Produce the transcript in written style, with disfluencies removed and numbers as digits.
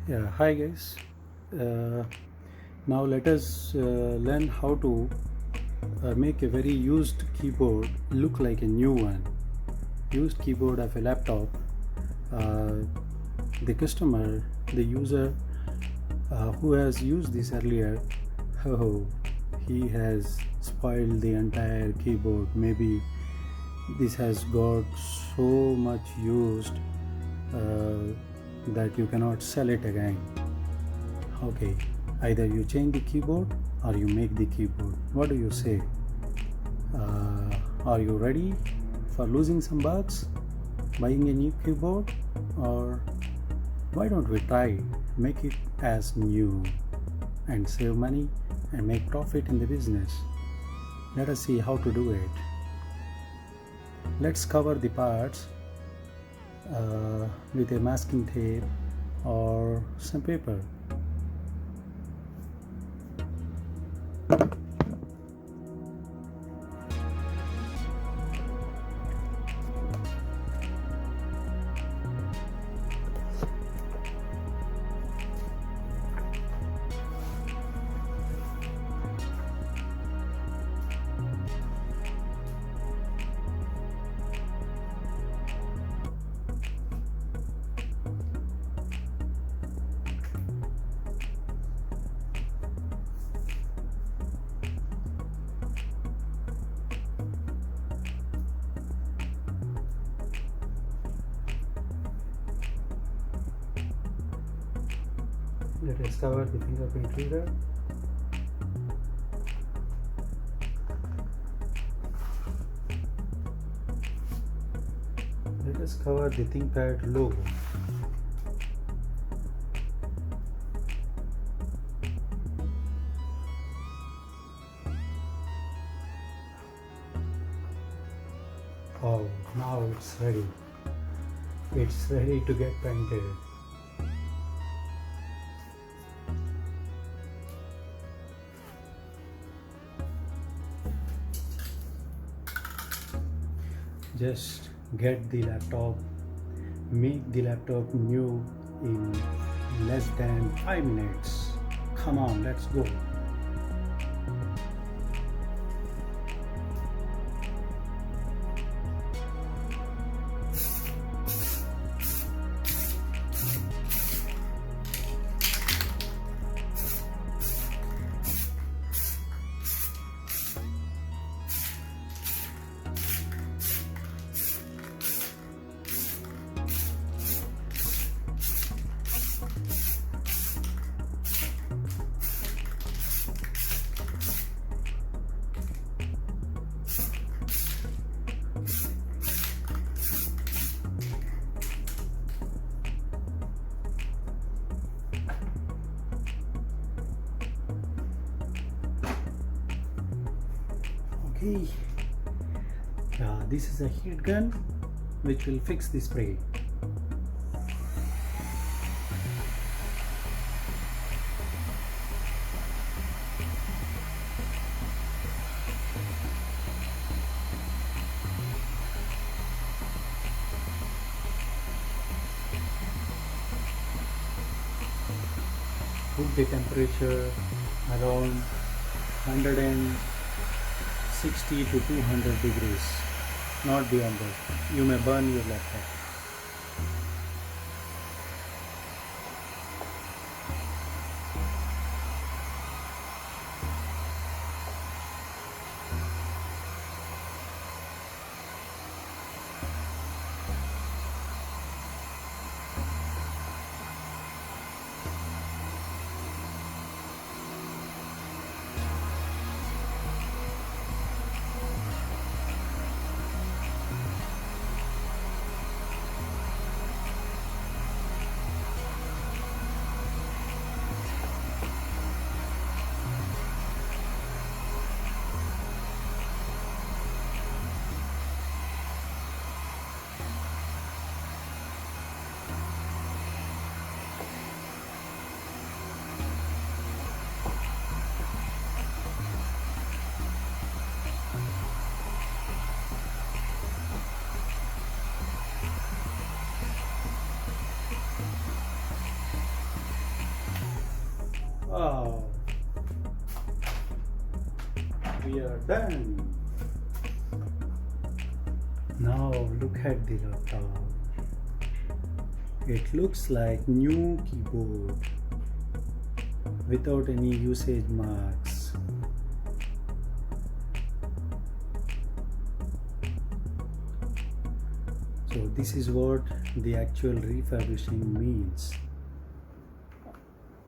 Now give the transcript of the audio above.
Yeah, hi guys. Uh, Now let us learn how to make a very used keyboard look like a new one. Used keyboard of a laptop. Uh, the customer, the user who has used this earlier, oh, he has spoiled the entire keyboard. Maybe this has got so much used that you cannot sell it again. Okay, either you change the keyboard or you make the keyboard. What do you say? Are you ready for losing some bucks, buying a new keyboard, or why don't we try make it as new and save money and make profit in the business? Let us see how to do it. Let's cover the parts with a masking tape or some paper. Let us cover the fingerprint reader. Let us cover the ThinkPad logo. Oh, now it's ready. It's ready to get painted. Just get the laptop, make the laptop new in less than 5 minutes. Come on, let's go. Okay, this is a heat gun which will fix the spray. Put the temperature around 160 to 200 degrees, not beyond that. You may burn your laptop. Wow, we are done. Now look at the laptop. It looks like new keyboard without any usage marks. So this is what the actual refurbishing means.